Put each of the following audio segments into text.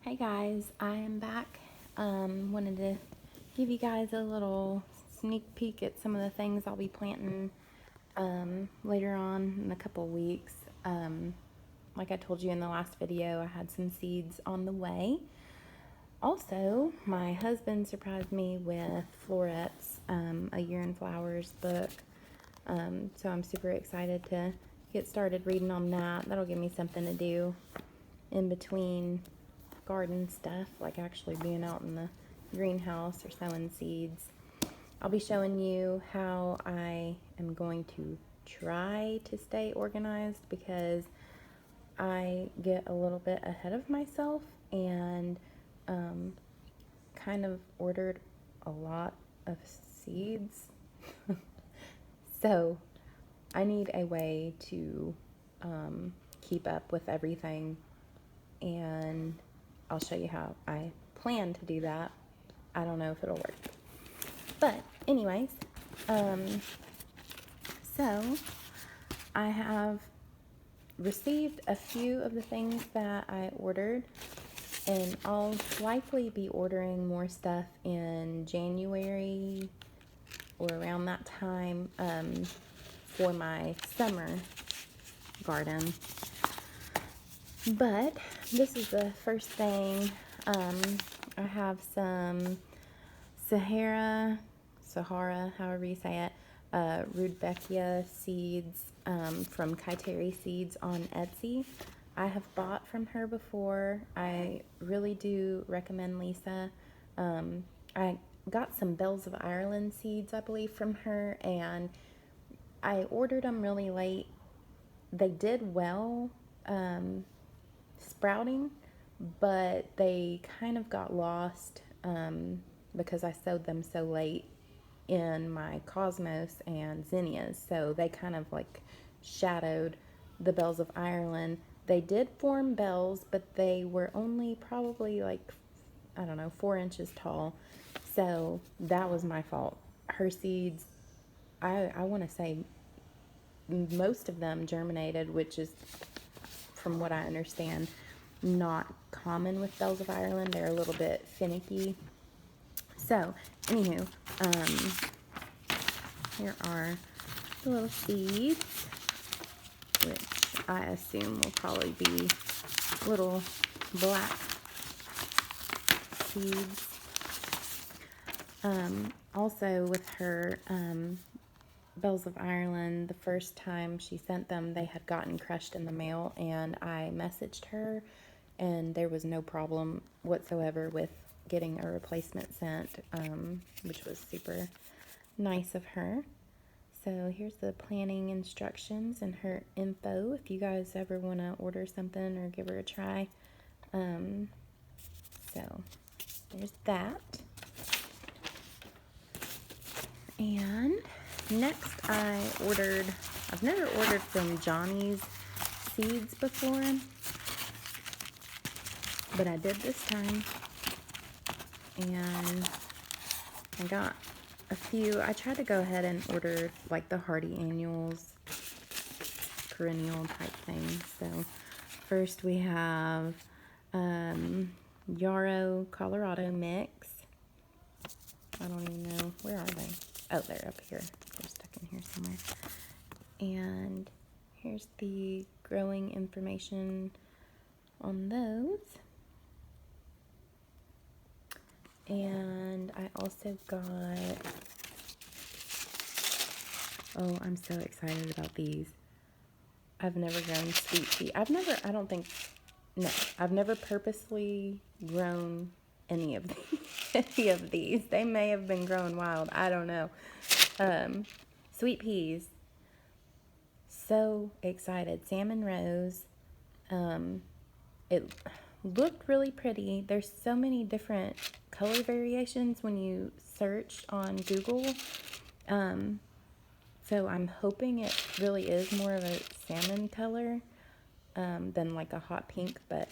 Hey guys, I am back. Wanted to give you guys a little sneak peek at some of the things I'll be planting later on in a couple weeks. Like I told you in the last video, I had some seeds on the way. Also, my husband surprised me with Florets, a Year in Flowers book. So I'm super excited to get started reading on that. That'll give me something to do in between garden stuff, like actually being out in the greenhouse or sowing seeds. I'll be showing you how I am going to try to stay organized because I get a little bit ahead of myself and kind of ordered a lot of seeds. So I need a way to keep up with everything, and I'll show you how I plan to do that. I don't know if it'll work. But anyways, so I have received a few of the things that I ordered, and I'll likely be ordering more stuff in January or around that time for my summer garden. But this is the first thing. I have some Sahara, however you say it, Rudbeckia seeds from Kaiteri Seeds on Etsy. I have bought from her before. I really do recommend Lisa. I got some Bells of Ireland seeds, I believe, from her, and I ordered them really late. They did well sprouting, but they kind of got lost because I sowed them so late in my Cosmos and Zinnias, so they kind of like shadowed the Bells of Ireland. They did form bells, but they were only probably like, I don't know, 4 inches tall, so that was my fault. Her seeds, I want to say most of them germinated, which is, from what I understand, not common with Bells of Ireland. They're a little bit finicky. So, anywho, here are the little seeds, which I assume will probably be little black seeds. Also with her Bells of Ireland, the first time she sent them, they had gotten crushed in the mail, and I messaged her, and there was no problem whatsoever with getting a replacement sent, which was super nice of her. So here's the planning instructions and her info if you guys ever want to order something or give her a try. So there's that. And next I've never ordered from Johnny's Seeds before, but I did this time, and I got a few. I tried to go ahead and order like the hardy annuals, perennial type things. So first we have Yarrow Colorado mix. I don't even know, where are they? Oh, they're up here. They're stuck in here somewhere. And here's the growing information on those. And I also got, oh, I'm so excited about these. I've never grown sweet pea. I've never purposely grown any of these. They may have been grown wild. I don't know. Sweet peas. So excited. Salmon rose. It looked really pretty. There's so many different color variations when you search on Google. So I'm hoping it really is more of a salmon color than like a hot pink. But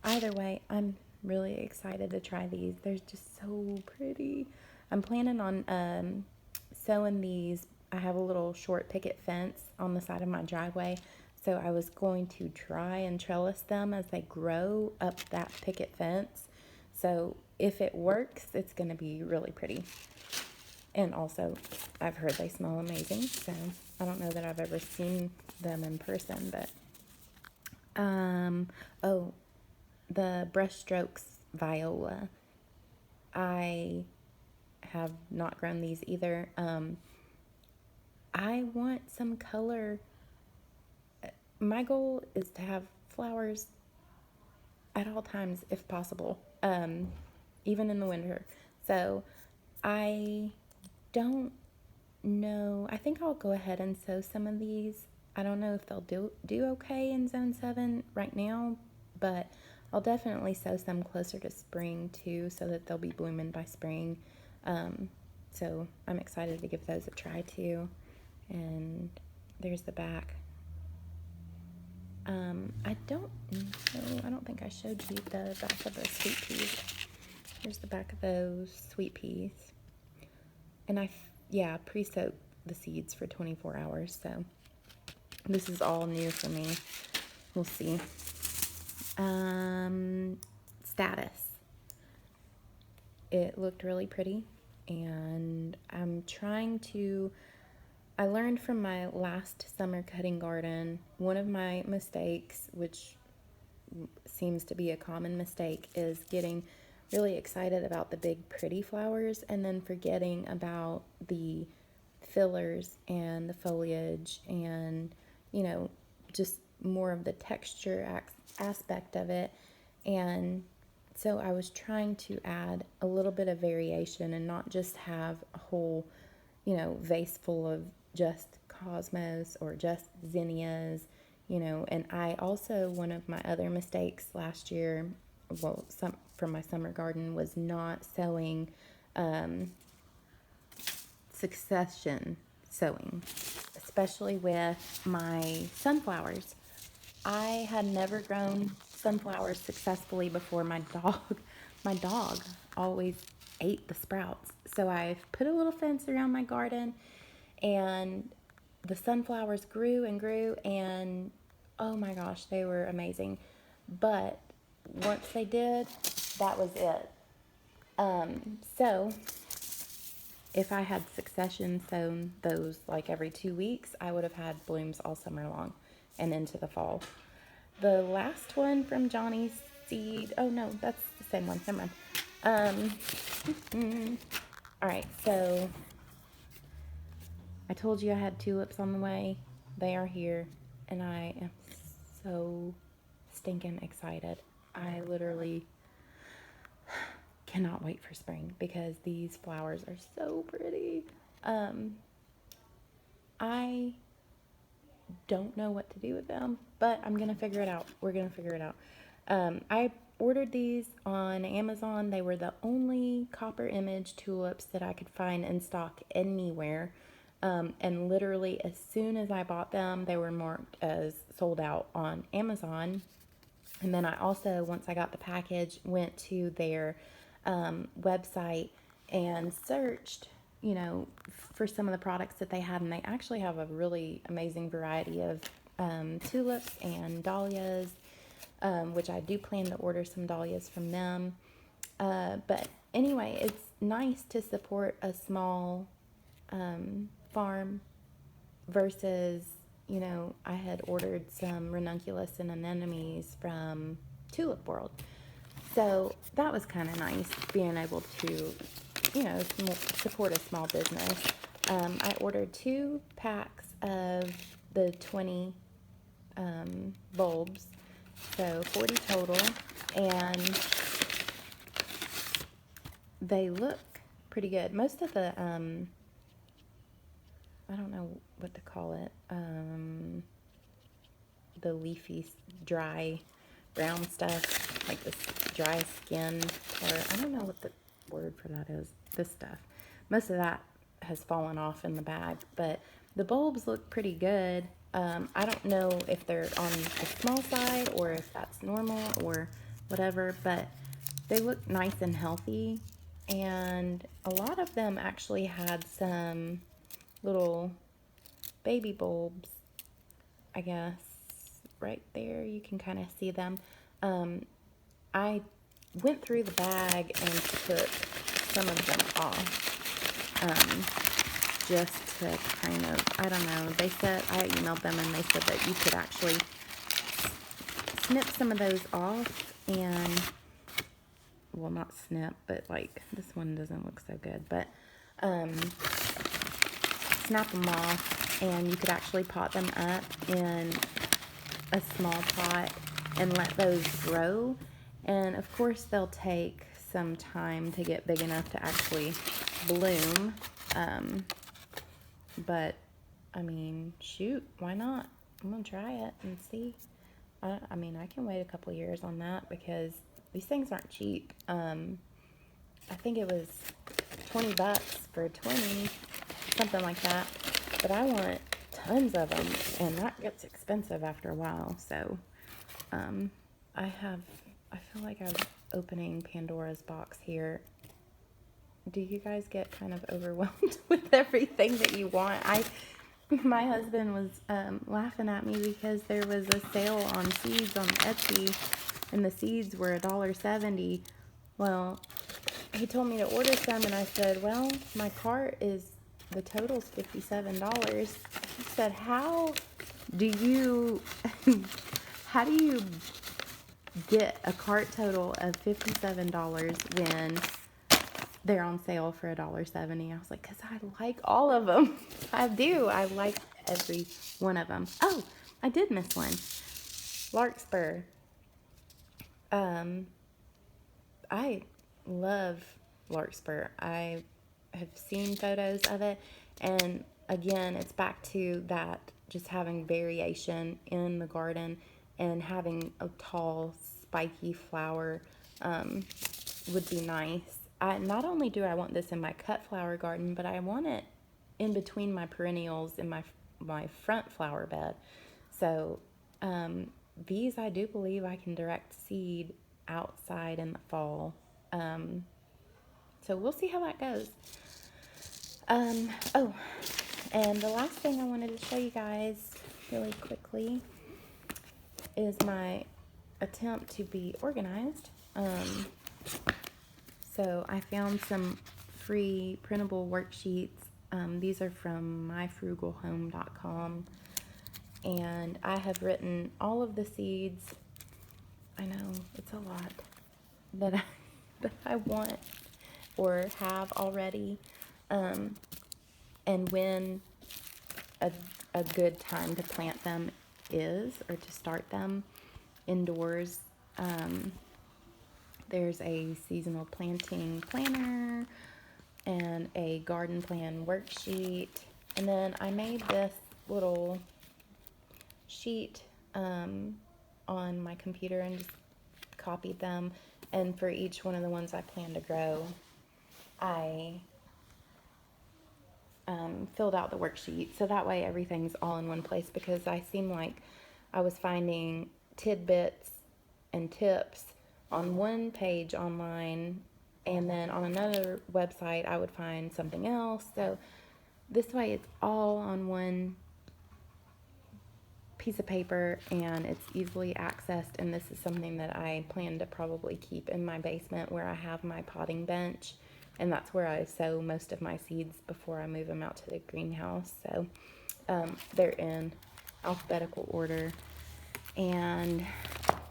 either way, I'm really excited to try these. They're just so pretty. I'm planning on sowing these. I have a little short picket fence on the side of my driveway, So I was going to try and trellis them as they grow up that picket fence. So if it works, it's going to be really pretty. And also, I've heard they smell amazing. So I don't know that I've ever seen them in person, but oh, the brushstrokes viola. I have not grown these either. I want some color. My goal is to have flowers at all times if possible, even in the winter. So I don't know. I think I'll go ahead and sow some of these. I don't know if they'll do okay in zone 7 right now, but I'll definitely sow some closer to spring too, so that they'll be blooming by spring. So I'm excited to give those a try too. And there's the back. I don't know. I don't think I showed you the back of the sweet peas. Here's the back of those sweet peas. And I pre-soaked the seeds for 24 hours. So this is all new for me. We'll see. Status. It looked really pretty, and I'm trying to. I learned from my last summer cutting garden, one of my mistakes, which seems to be a common mistake, is getting really excited about the big pretty flowers and then forgetting about the fillers and the foliage and, just more of the texture aspect of it. And so I was trying to add a little bit of variation and not just have a whole, vase full of just cosmos or just zinnias, and I also, one of my other mistakes last year, from my summer garden, was not sowing succession sowing, especially with my sunflowers. I had never grown sunflowers successfully before. My dog always ate the sprouts. So I've put a little fence around my garden, and the sunflowers grew and grew, and oh my gosh, they were amazing. But once they did, that was it. So if I had succession sown those like every 2 weeks, I would have had blooms all summer long and into the fall. The last one from Johnny's seed. Oh no, that's the same one. Never mind. All right, so I told you I had tulips on the way. They are here, and I am so stinking excited. I literally cannot wait for spring because these flowers are so pretty. I don't know what to do with them, but I'm gonna figure it out. We're gonna figure it out. I ordered these on Amazon. They were the only copper image tulips that I could find in stock anywhere. And literally as soon as I bought them, they were marked as sold out on Amazon. And then I also, once I got the package, went to their website and searched, for some of the products that they had. And they actually have a really amazing variety of tulips and dahlias, which I do plan to order some dahlias from them. But anyway, it's nice to support a small farm versus, I had ordered some ranunculus and anemones from Tulip World. So that was kind of nice, being able to, support a small business. I ordered 2 packs of the 20 bulbs, so 40 total, and they look pretty good. Most of the, I don't know what to call it, the leafy, dry, brown stuff, like this dry skin, or I don't know what the word for that is, this stuff. Most of that has fallen off in the bag, but the bulbs look pretty good. I don't know if they're on the small side or if that's normal or whatever, but they look nice and healthy, and a lot of them actually had some little baby bulbs, I guess, right there. You can kind of see them. I went through the bag and took some of them off. Just to kind of, I don't know, they said, I emailed them and they said that you could actually snip some of those off and, well, not snip, but like, this one doesn't look so good, but snap them off, and you could actually pot them up in a small pot and let those grow. And of course they'll take some time to get big enough to actually bloom, but I mean, shoot, why not? I'm gonna try it and see. I mean, I can wait a couple years on that because these things aren't cheap. I think it was 20 bucks for 20, something like that. But I want tons of them, and that gets expensive after a while. So, I feel like I'm opening Pandora's box here. Do you guys get kind of overwhelmed with everything that you want? My husband was laughing at me because there was a sale on seeds on Etsy, and the seeds were $1.70. Well, he told me to order some, and I said, well, my cart is, the total's $57. He said, how do you get a cart total of $57 when they're on sale for $1.70? I was like, because I like all of them. I do. I like every one of them. Oh, I did miss one. Larkspur. I love larkspur. I have seen photos of it, and again, it's back to that, just having variation in the garden and having a tall, spiky flower would be nice. Not only do I want this in my cut flower garden, but I want it in between my perennials in my front flower bed. So these, I do believe I can direct seed outside in the fall. So we'll see how that goes. Oh, and the last thing I wanted to show you guys really quickly is my attempt to be organized. So I found some free printable worksheets. These are from myfrugalhome.com, and I have written all of the seeds. I know it's a lot that I want or have already, and when a good time to plant them is, or to start them indoors. There's a seasonal planting planner and a garden plan worksheet, and then I made this little sheet on my computer and just copied them, and for each one of the ones I plan to grow, I filled out the worksheet, so that way everything's all in one place, because I seemed like I was finding tidbits and tips on one page online, and then on another website I would find something else. So this way it's all on one piece of paper and it's easily accessed, and this is something that I plan to probably keep in my basement where I have my potting bench, and that's where I sow most of my seeds before I move them out to the greenhouse. So they're in alphabetical order, and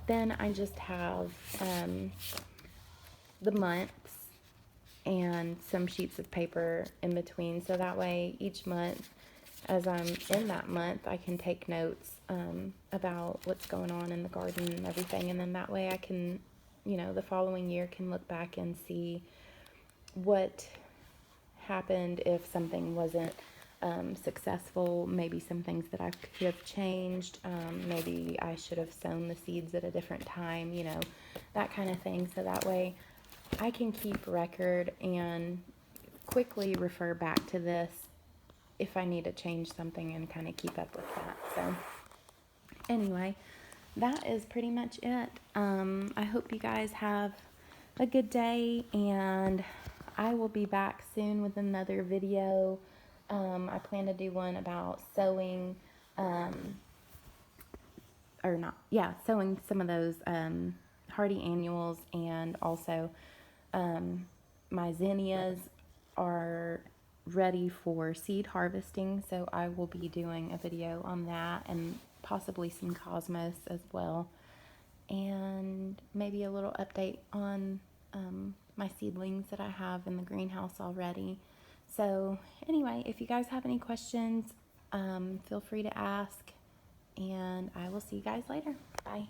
then I just have the months and some sheets of paper in between, so that way each month, as I'm in that month, I can take notes about what's going on in the garden and everything, and then that way I can, the following year can look back and see what happened if something wasn't successful, maybe some things that I could have changed, maybe I should have sown the seeds at a different time, that kind of thing, so that way I can keep record and quickly refer back to this if I need to change something and kind of keep up with that. So anyway, that is pretty much it. I hope you guys have a good day, and I will be back soon with another video. I plan to do one about sowing a or not, yeah, sowing some of those hardy annuals, and also my zinnias are ready for seed harvesting, so I will be doing a video on that, and possibly some cosmos as well, and maybe a little update on my seedlings that I have in the greenhouse already. So anyway, if you guys have any questions, feel free to ask, and I will see you guys later. Bye.